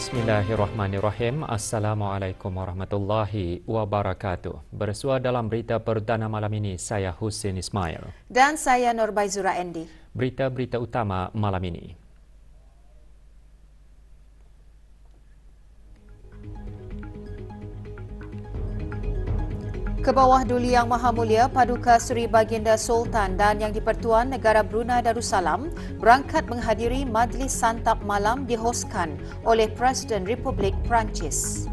Bismillahirrahmanirrahim. Assalamualaikum warahmatullahi wabarakatuh. Bersua dalam berita perdana malam ini, saya Husin Ismail. Dan saya Nurbaizura Endi. Berita-berita utama malam ini. Kebawah Duli Yang Maha Mulia Paduka Seri Baginda Sultan dan Yang di-Pertuan Negara Brunei Darussalam berangkat menghadiri majlis santap malam dihoskan oleh Presiden Republik Perancis.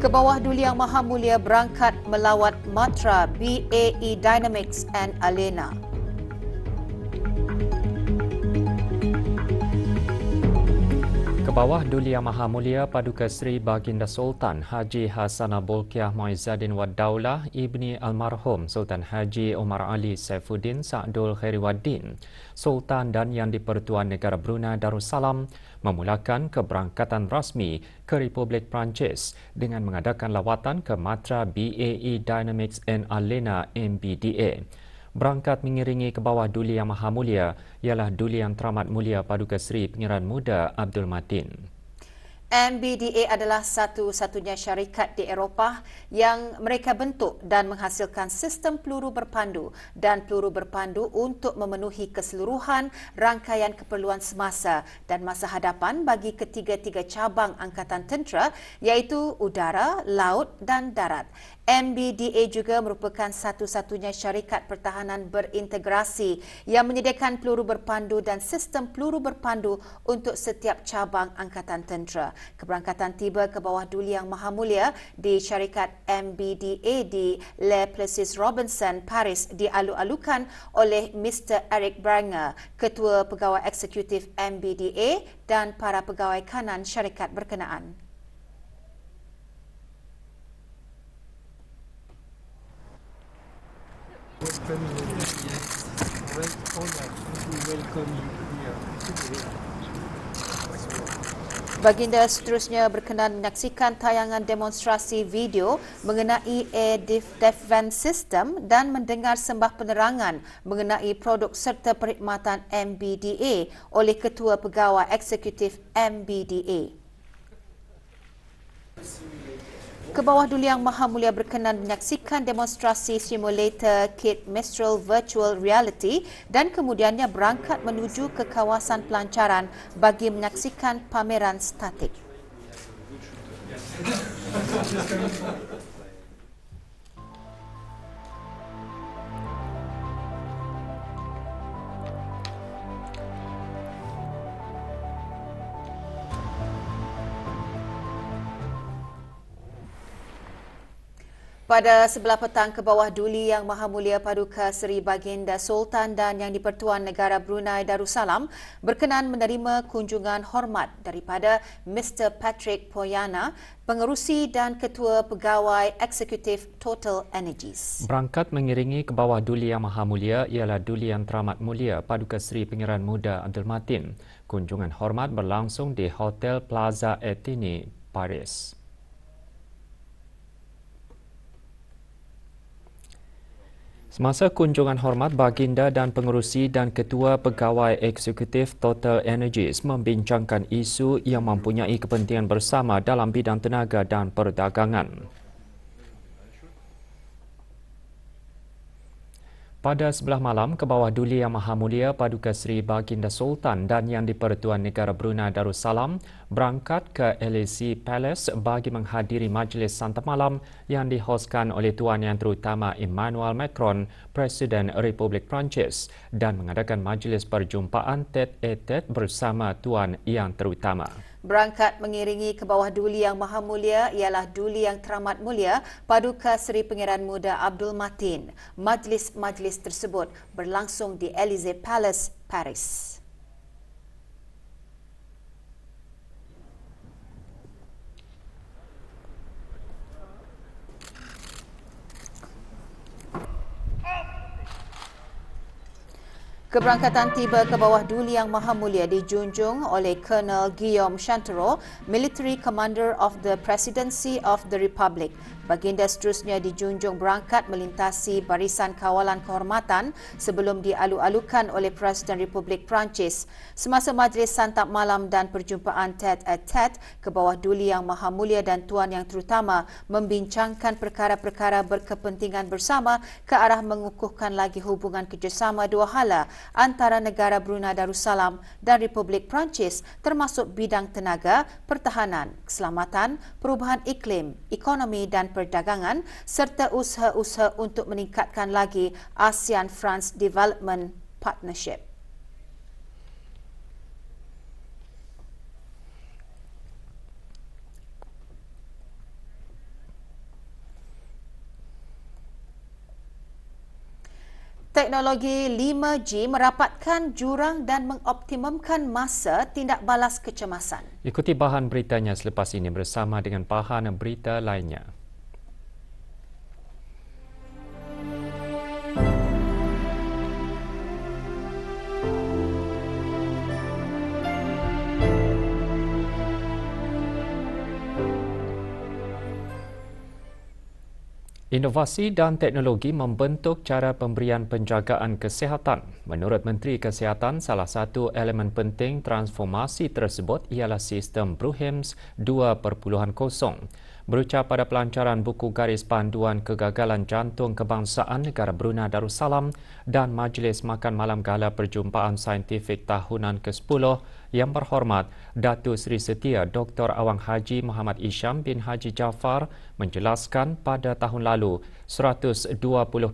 Kebawah Duli Yang Maha Mulia berangkat melawat Matra BAE Dynamics and Alena. Kebawah Duli Yang Maha Mulia Paduka Seri Baginda Sultan Haji Hassanah Bolkiah Muizzaddin Wad Daulah Ibni Almarhum Sultan Haji Omar Ali Saifuddin Sa'dul Khairiwaddin Sultan dan Yang di-Pertuan Negara Brunei Darussalam memulakan keberangkatan rasmi ke Republik Perancis dengan mengadakan lawatan ke Matra BAE Dynamics and Alena MBDA. Berangkat mengiringi Kebawah Duli Yang Maha Mulia ialah Duli Yang Teramat Mulia Paduka Seri Pengiran Muda Abdul Matin. MBDA adalah satu-satunya syarikat di Eropah yang mereka bentuk dan menghasilkan sistem peluru berpandu dan peluru berpandu untuk memenuhi keseluruhan rangkaian keperluan semasa dan masa hadapan bagi ketiga-tiga cabang angkatan tentera iaitu udara, laut dan darat. MBDA juga merupakan satu-satunya syarikat pertahanan berintegrasi yang menyediakan peluru berpandu dan sistem peluru berpandu untuk setiap cabang angkatan tentera. Keberangkatan tiba ke bawah Duli Yang Maha Mulia di syarikat MBDA di Le Plessis Robinson, Paris dialu-alukan oleh Mr. Eric Branger, Ketua Pegawai Eksekutif MBDA dan para pegawai kanan syarikat berkenaan. Baginda seterusnya berkenan menyaksikan tayangan demonstrasi video mengenai Air Defence System dan mendengar sembah penerangan mengenai produk serta perkhidmatan MBDA oleh Ketua Pegawai Eksekutif MBDA. Kebawah Duli Yang Maha Mulia berkenan menyaksikan demonstrasi simulator kit Mistral Virtual Reality dan kemudiannya berangkat menuju ke kawasan pelancaran bagi menyaksikan pameran statik. Pada sebelah petang, Kebawah Duli Yang Maha Mulia Paduka Seri Baginda Sultan dan Yang di-Pertuan Negara Brunei Darussalam berkenan menerima kunjungan hormat daripada Mr. Patrick Poyana, Pengerusi dan Ketua Pegawai Eksekutif Total Energies. Berangkat mengiringi Kebawah Duli Yang Maha Mulia ialah Duli Yang Teramat Mulia Paduka Seri Pengiran Muda Abdul Matin. Kunjungan hormat berlangsung di Hotel Plaza Etini, Paris. Semasa kunjungan hormat, Baginda dan Pengerusi dan Ketua Pegawai Eksekutif Total Energies membincangkan isu yang mempunyai kepentingan bersama dalam bidang tenaga dan perdagangan. Pada sebelah malam, Kebawah Duli Yang Maha Mulia Paduka Seri Baginda Sultan dan Yang di-Pertuan Negara Brunei Darussalam berangkat ke LAC Palace bagi menghadiri majlis santap malam yang dihoskan oleh Tuan Yang Terutama Emmanuel Macron, Presiden Republik Perancis dan mengadakan majlis perjumpaan tete-a-tete bersama Tuan Yang Terutama. Berangkat mengiringi Kebawah Duli Yang Maha Mulia ialah Duli Yang Teramat Mulia Paduka Seri Pengiran Muda Abdul Matin. Majlis-majlis tersebut berlangsung di Elysee Palace, Paris. Keberangkatan tiba ke bawah Duli Yang Maha Mulia dijunjung oleh Colonel Guillaume Chantereau, Military Commander of the Presidency of the Republic. Baginda seterusnya dijunjung berangkat melintasi barisan kawalan kehormatan sebelum dialu-alukan oleh Presiden Republik Perancis. Semasa majlis santap malam dan perjumpaan tete-a-tete ke bawah Duli Yang Maha Mulia dan Tuan Yang Terutama membincangkan perkara-perkara berkepentingan bersama ke arah mengukuhkan lagi hubungan kerjasama dua hala antara negara Brunei Darussalam dan Republik Perancis termasuk bidang tenaga, pertahanan, keselamatan, perubahan iklim, ekonomi dan perdagangan serta usaha-usaha untuk meningkatkan lagi ASEAN-France Development Partnership. Teknologi 5G merapatkan jurang dan mengoptimumkan masa tindak balas kecemasan. Ikuti bahan beritanya selepas ini bersama dengan bahan berita lainnya. Inovasi dan teknologi membentuk cara pemberian penjagaan kesihatan. Menurut Menteri Kesihatan, salah satu elemen penting transformasi tersebut ialah sistem Bruhims 2.0. Berucap pada pelancaran buku garis panduan kegagalan jantung kebangsaan negara Brunei Darussalam dan Majlis Makan Malam Gala Perjumpaan Saintifik Tahunan ke-10, Yang Berhormat Datuk Seri Setia Dr. Awang Haji Muhammad Isham bin Haji Jaafar menjelaskan pada tahun lalu 120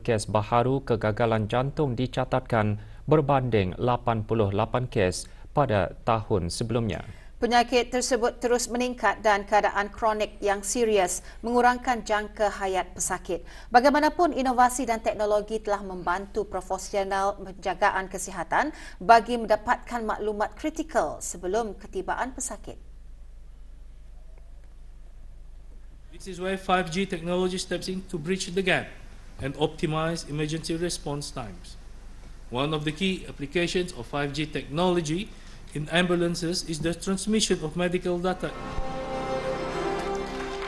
kes baharu kegagalan jantung dicatatkan berbanding 88 kes pada tahun sebelumnya. Penyakit tersebut terus meningkat dan keadaan kronik yang serius mengurangkan jangka hayat pesakit. Bagaimanapun, inovasi dan teknologi telah membantu profesional penjagaan kesihatan bagi mendapatkan maklumat kritikal sebelum ketibaan pesakit. This is where 5G technology steps in to bridge the gap and optimize emergency response times. One of the key applications of 5G technology in ambulances is the transmission of medical data.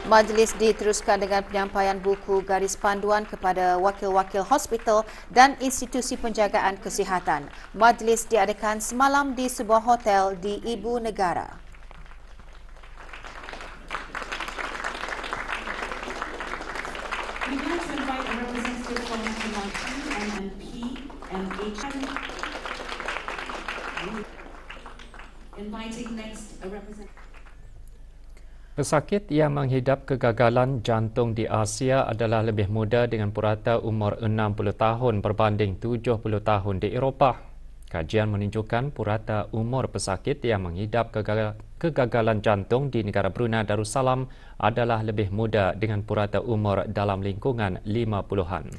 Majlis diteruskan dengan penyampaian buku garis panduan kepada wakil-wakil hospital dan institusi penjagaan kesihatan. Majlis diadakan semalam di sebuah hotel di Ibu Negara. We now invite a representative from MLT, MNP, and HM. Inviting next a representative. Pesakit yang menghidap kegagalan jantung di Asia adalah lebih muda dengan purata umur 60 tahun berbanding 70 tahun di Eropah. Kajian menunjukkan purata umur pesakit yang menghidap kegagalan jantung di negara Brunei Darussalam adalah lebih muda dengan purata umur dalam lingkungan 50-an.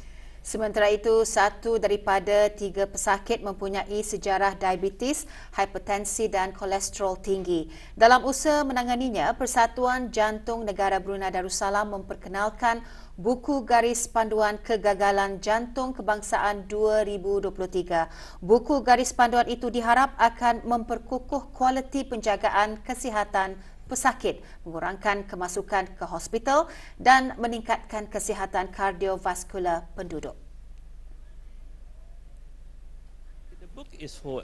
Sementara itu, 1 daripada 3 pesakit mempunyai sejarah diabetes, hipertensi dan kolesterol tinggi. Dalam usaha menanganinya, Persatuan Jantung Negara Brunei Darussalam memperkenalkan Buku Garis Panduan Kegagalan Jantung Kebangsaan 2023. Buku garis panduan itu diharap akan memperkukuh kualiti penjagaan kesihatan pesakit, mengurangkan kemasukan ke hospital dan meningkatkan kesihatan kardiovaskular penduduk. The book is for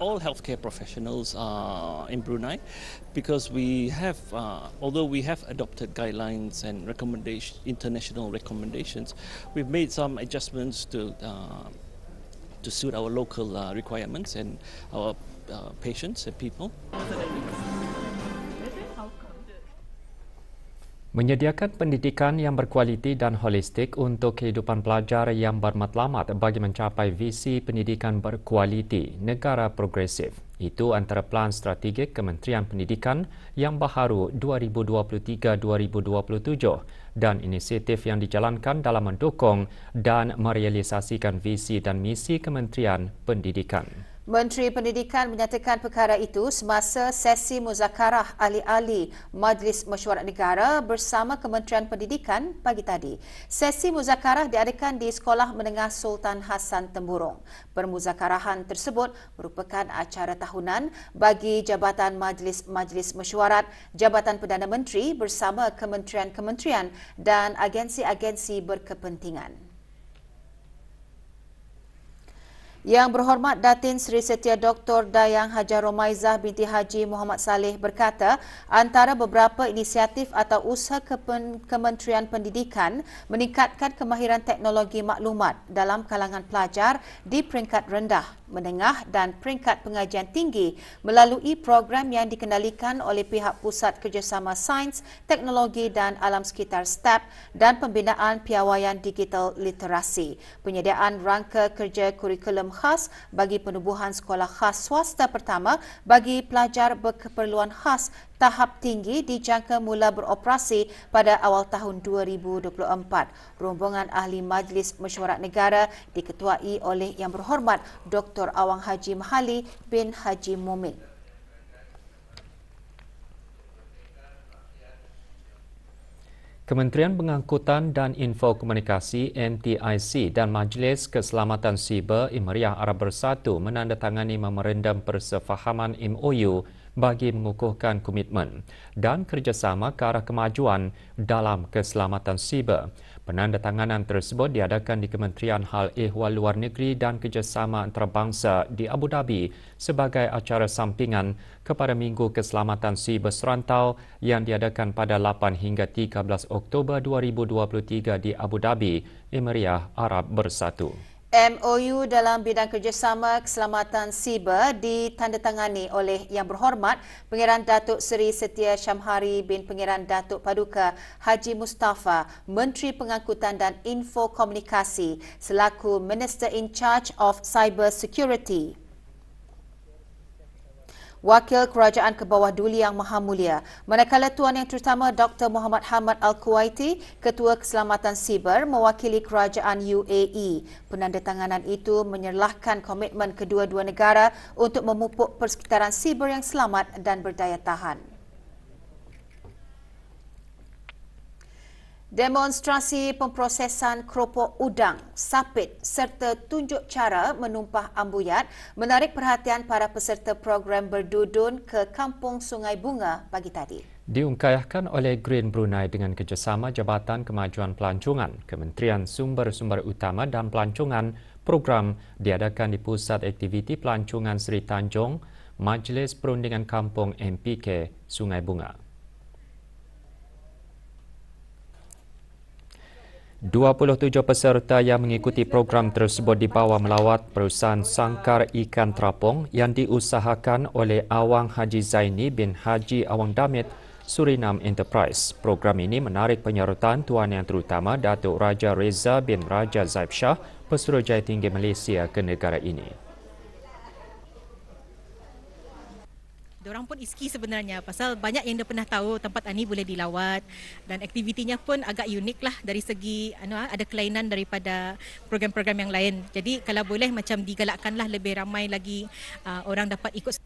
all healthcare professionals in Brunei because we have, although we have adopted guidelines and international recommendations, we've made some adjustments to suit our local requirements and our patients and people. Menyediakan pendidikan yang berkualiti dan holistik untuk kehidupan pelajar yang bermatlamat bagi mencapai visi pendidikan berkualiti negara progresif. Itu antara plan strategik Kementerian Pendidikan yang baharu 2023-2027 dan inisiatif yang dijalankan dalam mendukung dan merealisasikan visi dan misi Kementerian Pendidikan. Menteri Pendidikan menyatakan perkara itu semasa sesi muzakarah ahli-ahli Majlis Mesyuarat Negara bersama Kementerian Pendidikan pagi tadi. Sesi muzakarah diadakan di Sekolah Menengah Sultan Hassan Temburong. Permuzakarahan tersebut merupakan acara tahunan bagi Jabatan Majlis Mesyuarat, Jabatan Perdana Menteri bersama kementerian-kementerian dan agensi-agensi berkepentingan. Yang Berhormat Datin Seri Setia Dr. Dayang Hajar Romaizah binti Haji Muhammad Saleh berkata, antara beberapa inisiatif atau usaha Kementerian Pendidikan meningkatkan kemahiran teknologi maklumat dalam kalangan pelajar di peringkat rendah, menengah dan peringkat pengajian tinggi melalui program yang dikendalikan oleh pihak Pusat Kerjasama Sains, Teknologi dan Alam Sekitar STEP dan pembinaan piawaian digital literasi. Penyediaan rangka kerja kurikulum khas bagi penubuhan sekolah khas swasta pertama bagi pelajar berkeperluan khas tahap tinggi dijangka mula beroperasi pada awal tahun 2024. Rombongan ahli Majlis Mesyuarat Negara diketuai oleh Yang Berhormat Dr. Awang Haji Mahali bin Haji Momin. Kementerian Pengangkutan dan Info Komunikasi MTIC dan Majlis Keselamatan Siber Emiriah Arab Bersatu menandatangani memorandum persefahaman MOU bagi mengukuhkan komitmen dan kerjasama ke arah kemajuan dalam keselamatan siber. Penandatanganan tersebut diadakan di Kementerian Hal Ehwal Luar Negeri dan Kerjasama Antarabangsa di Abu Dhabi sebagai acara sampingan kepada Minggu Keselamatan Siber Serantau yang diadakan pada 8 hingga 13 Oktober 2023 di Abu Dhabi, Emiriah Arab Bersatu. MOU dalam bidang kerjasama keselamatan siber ditandatangani oleh Yang Berhormat Pangeran Datuk Seri Setia Syamhari bin Pangeran Datuk Paduka Haji Mustafa, Menteri Pengangkutan dan Info Komunikasi selaku Minister in Charge of Cyber Security. Wakil Kerajaan ke bawah Duli Yang Maha Mulia, manakala Tuan Yang Terutama Dr. Muhammad Hamad Al-Kuwaiti, Ketua Keselamatan Siber mewakili Kerajaan UAE. Penandatanganan itu menyerlahkan komitmen kedua-dua negara untuk memupuk persekitaran siber yang selamat dan berdaya tahan. Demonstrasi pemprosesan keropok udang, sapit serta tunjuk cara menumpah ambuyat menarik perhatian para peserta program berdudun ke Kampung Sungai Bunga pagi tadi. Diungkayahkan oleh Green Brunei dengan kerjasama Jabatan Kemajuan Pelancongan, Kementerian Sumber-Sumber Utama dan Pelancongan, program diadakan di Pusat Aktiviti Pelancongan Seri Tanjung, Majlis Perundingan Kampung MPK Sungai Bunga. 27 peserta yang mengikuti program tersebut dibawa melawat perusahaan sangkar ikan terapung yang diusahakan oleh Awang Haji Zaini bin Haji Awang Damit Suriname Enterprise. Program ini menarik penyertaan Tuan Yang Terutama Datuk Raja Reza bin Raja Zaib Shah, Pesuruhjaya Tinggi Malaysia ke negara ini. Diorang pun iski sebenarnya pasal banyak yang dia pernah tahu tempat ini boleh dilawat dan aktivitinya pun agak unik lah dari segi ada kelainan daripada program-program yang lain. Jadi kalau boleh macam digalakkanlah lebih ramai lagi orang dapat ikut.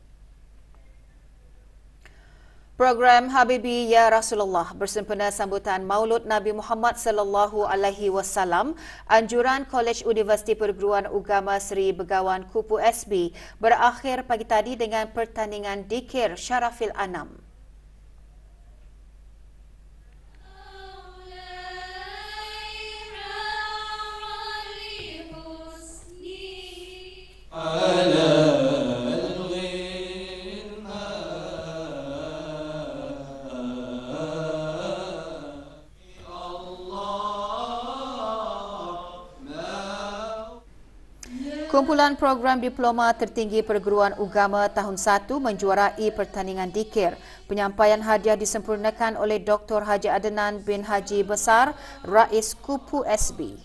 Program Habibi Ya Rasulullah bersempena sambutan Maulud Nabi Muhammad sallallahu alaihi wasallam, anjuran Kolej Universiti Perguruan Agama Seri Begawan Kupu SB berakhir pagi tadi dengan pertandingan Dikir Syarafil Anam. Kumpulan program diploma tertinggi perguruan agama tahun 1 menjuarai pertandingan dikir. Penyampaian hadiah disempurnakan oleh Dr. Haji Adnan bin Haji Besar, Rais Kupu SB.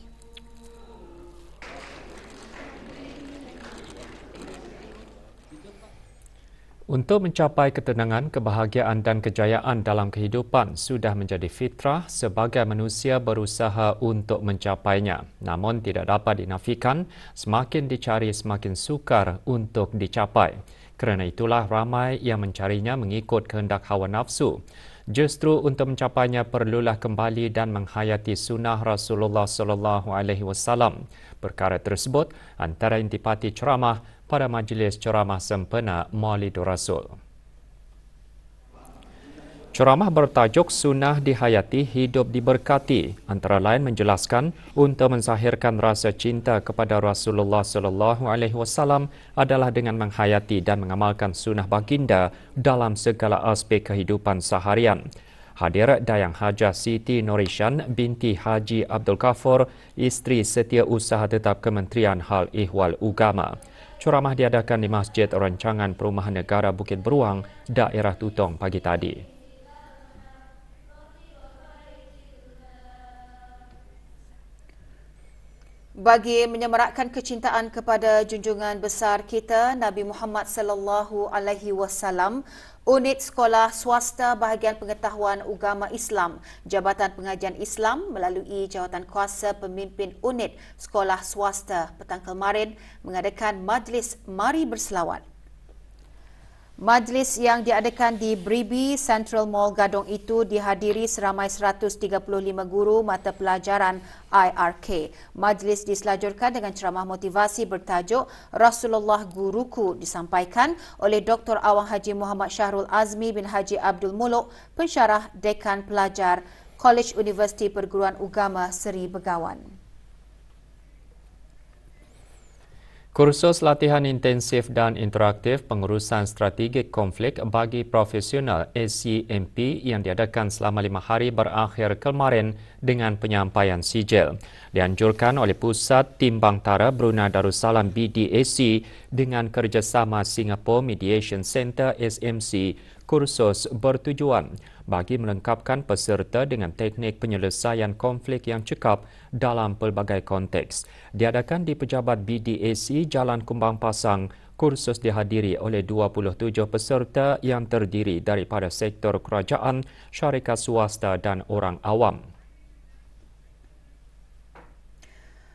Untuk mencapai ketenangan, kebahagiaan dan kejayaan dalam kehidupan sudah menjadi fitrah sebagai manusia berusaha untuk mencapainya. Namun tidak dapat dinafikan, semakin dicari semakin sukar untuk dicapai. Kerana itulah ramai yang mencarinya mengikut kehendak hawa nafsu. Justru untuk mencapainya perlulah kembali dan menghayati sunnah Rasulullah SAW. Perkara tersebut antara intipati ceramah pada majlis ceramah sempena Maulidur Rasul. Ceramah bertajuk Sunnah Dihayati Hidup Diberkati antara lain menjelaskan untuk menzahirkan rasa cinta kepada Rasulullah SAW adalah dengan menghayati dan mengamalkan sunnah baginda dalam segala aspek kehidupan seharian. Hadir Dayang Hajah Siti Norishan binti Haji Abdul Ghafur, isteri Setiausaha Tetap Kementerian Hal Ehwal Ugama. Ceramah diadakan di Masjid Rancangan Perumahan Negara Bukit Beruang, daerah Tutong pagi tadi. Bagi menyemarakkan kecintaan kepada junjungan besar kita Nabi Muhammad sallallahu alaihi wasallam, Unit Sekolah Swasta Bahagian Pengetahuan Agama Islam, Jabatan Pengajian Islam melalui Jawatankuasa Pemimpin Unit Sekolah Swasta petang kemarin mengadakan majlis Mari Berselawat. Majlis yang diadakan di Bribi Central Mall Gadong itu dihadiri seramai 135 guru mata pelajaran IRK. Majlis diselajurkan dengan ceramah motivasi bertajuk Rasulullah Guruku disampaikan oleh Dr. Awang Haji Muhammad Syahrul Azmi bin Haji Abdul Muluk, pensyarah Dekan Pelajar Kolej Universiti Perguruan Agama Seri Begawan. Kursus latihan intensif dan interaktif pengurusan strategik konflik bagi profesional SCMP yang diadakan selama 5 hari berakhir kemarin dengan penyampaian sijil. Dianjurkan oleh Pusat Timbangtara Brunei Darussalam BDAC dengan kerjasama Singapore Mediation Centre SMC. Kursus bertujuan bagi melengkapkan peserta dengan teknik penyelesaian konflik yang cekap dalam pelbagai konteks. Diadakan di Pejabat BDAC Jalan Kumbang Pasang, kursus dihadiri oleh 27 peserta yang terdiri daripada sektor kerajaan, syarikat swasta dan orang awam.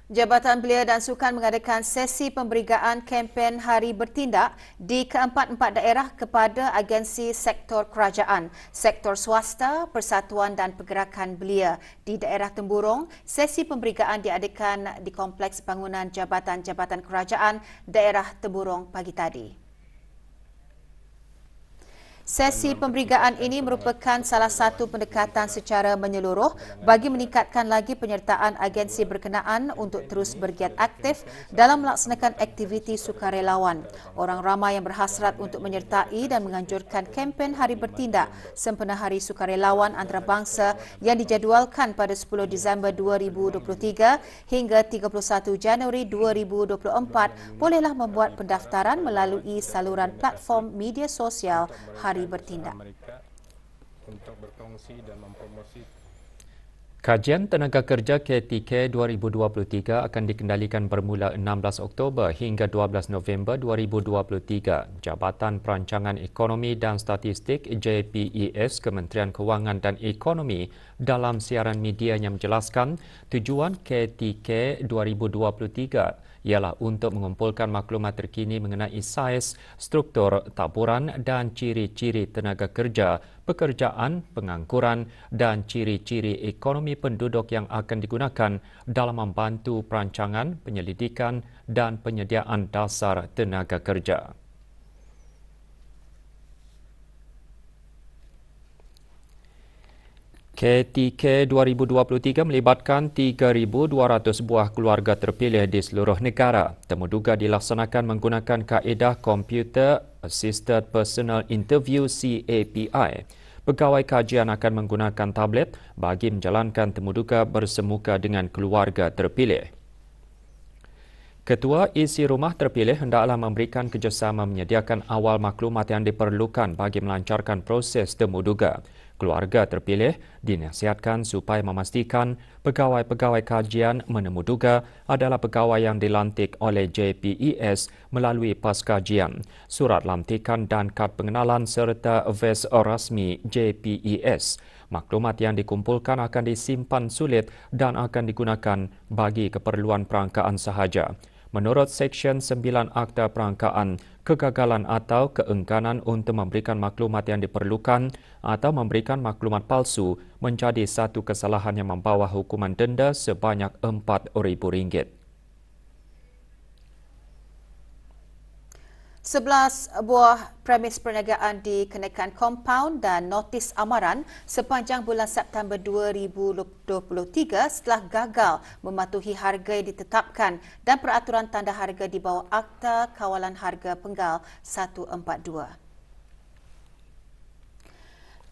Jabatan Belia dan Sukan mengadakan sesi pemberigaan kempen Hari Bertindak di keempat-empat daerah kepada agensi sektor kerajaan, sektor swasta, persatuan dan pergerakan belia. Di daerah Temburong, sesi pemberigaan diadakan di Kompleks Bangunan Jabatan-Jabatan Kerajaan daerah Temburong pagi tadi. Sesi pemberigaan ini merupakan salah satu pendekatan secara menyeluruh bagi meningkatkan lagi penyertaan agensi berkenaan untuk terus bergiat aktif dalam melaksanakan aktiviti sukarelawan. Orang ramai yang berhasrat untuk menyertai dan menganjurkan kempen Hari Bertindak sempena Hari Sukarelawan Antarabangsa yang dijadualkan pada 10 Disember 2023 hingga 31 Januari 2024 bolehlah membuat pendaftaran melalui saluran platform media sosial Hari Bertindak. Kajian Tenaga Kerja KTK 2023 akan dikendalikan bermula 16 Oktober hingga 12 November 2023. Jabatan Perancangan Ekonomi dan Statistik JPES Kementerian Kewangan dan Ekonomi dalam siaran medianya menjelaskan tujuan KTK 2023 ialah untuk mengumpulkan maklumat terkini mengenai saiz, struktur, taburan dan ciri-ciri tenaga kerja, pekerjaan, pengangguran dan ciri-ciri ekonomi penduduk yang akan digunakan dalam membantu perancangan, penyelidikan dan penyediaan dasar tenaga kerja. KTK 2023 melibatkan 3,200 buah keluarga terpilih di seluruh negara. Temuduga dilaksanakan menggunakan kaedah Computer Assisted Personal Interview CAPI. Pegawai kajian akan menggunakan tablet bagi menjalankan temuduga bersemuka dengan keluarga terpilih. Ketua isi rumah terpilih hendaklah memberikan kerjasama menyediakan awal maklumat yang diperlukan bagi melancarkan proses temu duga. Keluarga terpilih dinasihatkan supaya memastikan pegawai-pegawai kajian menemu duga adalah pegawai yang dilantik oleh JPES melalui pas kajian, surat lantikan dan kad pengenalan serta ves rasmi JPES. Maklumat yang dikumpulkan akan disimpan sulit dan akan digunakan bagi keperluan perangkaan sahaja. Menurut Seksyen 9 Akta Perangkaan, kegagalan atau keengganan untuk memberikan maklumat yang diperlukan atau memberikan maklumat palsu menjadi satu kesalahan yang membawa hukuman denda sebanyak RM4,000. 11 buah premis perniagaan dikenakan kompaun dan notis amaran sepanjang bulan September 2023 setelah gagal mematuhi harga yang ditetapkan dan peraturan tanda harga di bawah Akta Kawalan Harga Penggal 142.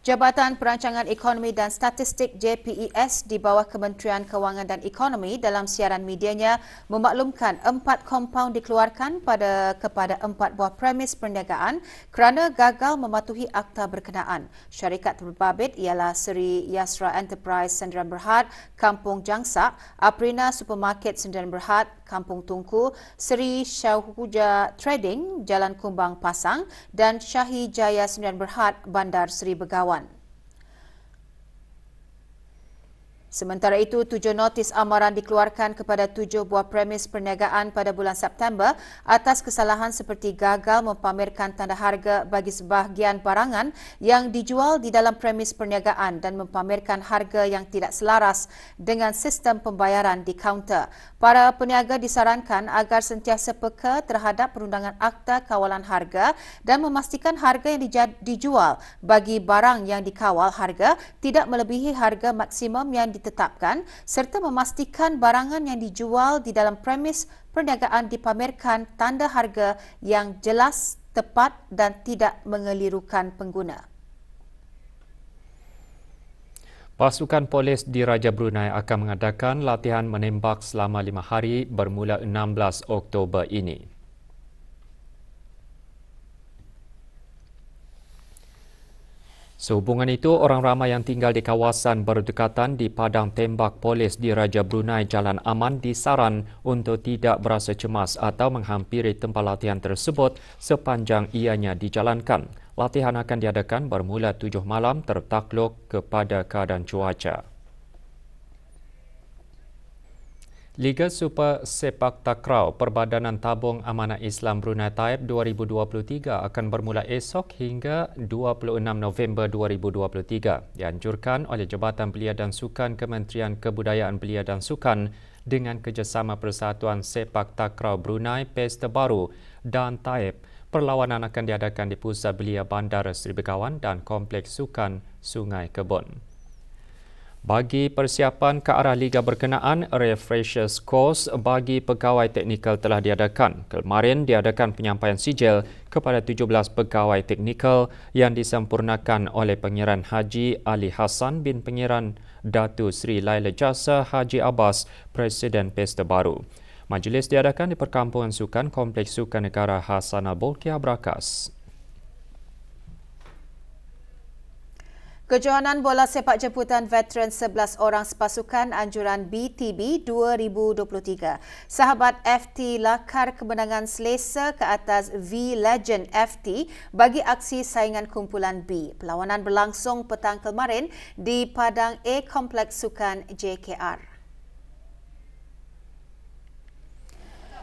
Jabatan Perancangan Ekonomi dan Statistik JPES di bawah Kementerian Kewangan dan Ekonomi dalam siaran medianya memaklumkan 4 kompaun dikeluarkan kepada 4 buah premis perniagaan kerana gagal mematuhi akta berkenaan. Syarikat terbabit ialah Seri Yasra Enterprise Sendirian Berhad, Kampung Jangsak, Aprina Supermarket Sendirian Berhad, Kampung Tungku, Seri Syauhuja Trading, Jalan Kumbang Pasang dan Syahi Jaya Sendirian Berhad, Bandar Seri Begawan. Sementara itu, 7 notis amaran dikeluarkan kepada 7 buah premis perniagaan pada bulan September atas kesalahan seperti gagal mempamerkan tanda harga bagi sebahagian barangan yang dijual di dalam premis perniagaan dan mempamerkan harga yang tidak selaras dengan sistem pembayaran di kaunter. Para peniaga disarankan agar sentiasa peka terhadap perundangan Akta Kawalan Harga dan memastikan harga yang dijual bagi barang yang dikawal harga tidak melebihi harga maksimum yang ditetapkan serta memastikan barangan yang dijual di dalam premis perniagaan dipamerkan tanda harga yang jelas, tepat dan tidak mengelirukan pengguna. Pasukan polis di Raja Brunei akan mengadakan latihan menembak selama 5 hari bermula 16 Oktober ini. Sehubungan itu, orang ramai yang tinggal di kawasan berdekatan di padang tembak polis di Raja Brunei Jalan Aman disaran untuk tidak berasa cemas atau menghampiri tempat latihan tersebut sepanjang ianya dijalankan. Latihan akan diadakan bermula 7 malam tertakluk kepada keadaan cuaca. Liga Super Sepak Takraw Perbadanan Tabung Amanah Islam Brunei Taib 2023 akan bermula esok hingga 26 November 2023. Dianjurkan oleh Jabatan Belia dan Sukan Kementerian Kebudayaan Belia dan Sukan dengan kerjasama Persatuan Sepak Takraw Brunei PES Terbaru dan Taib. Perlawanan akan diadakan di Pusat Belia Bandar Seri Begawan dan Kompleks Sukan Sungai Kebun. Bagi persiapan ke arah liga berkenaan, refreshers course bagi pegawai teknikal telah diadakan. Kemarin diadakan penyampaian sijil kepada 17 pegawai teknikal yang disempurnakan oleh Pengiran Haji Ali Hassan bin Pengiran Datu Sri Laila Jasa Haji Abbas, Presiden PES Terbaru. Majlis diadakan di Perkampungan Sukan Kompleks Sukan Negara Hassanal Bolkiah Brakas. Kejohanan bola sepak jemputan veteran 11 orang sepasukan anjuran BTB 2023. Sahabat FT lakar kemenangan selesa ke atas V-Legend FT bagi aksi saingan kumpulan B. Perlawanan berlangsung petang kemarin di Padang A Kompleks Sukan JKR.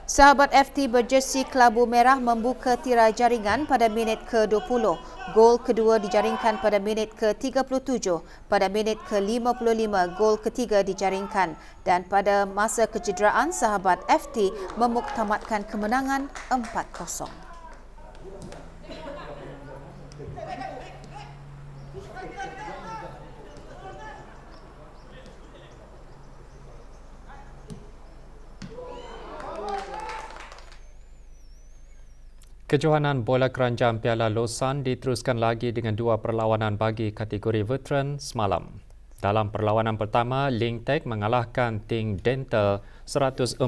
Sahabat FT berjersi Kelabu Merah membuka tirai jaringan pada minit ke-20. Gol kedua dijaringkan pada minit ke-37. Pada minit ke-55, gol ketiga dijaringkan. Dan pada masa kecederaan, sahabat FT memuktamadkan kemenangan 4-0. Kejohanan bola keranjang Piala Lausanne diteruskan lagi dengan 2 perlawanan bagi kategori veteran semalam. Dalam perlawanan pertama, Lingtech mengalahkan Ting Dental 104-75.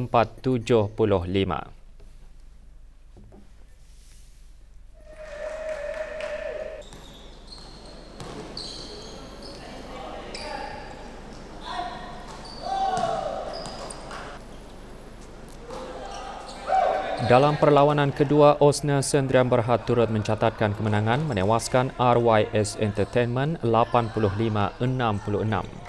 Dalam perlawanan kedua, Osna Sendrian Berhad turut mencatatkan kemenangan menewaskan RYS Entertainment 85-66.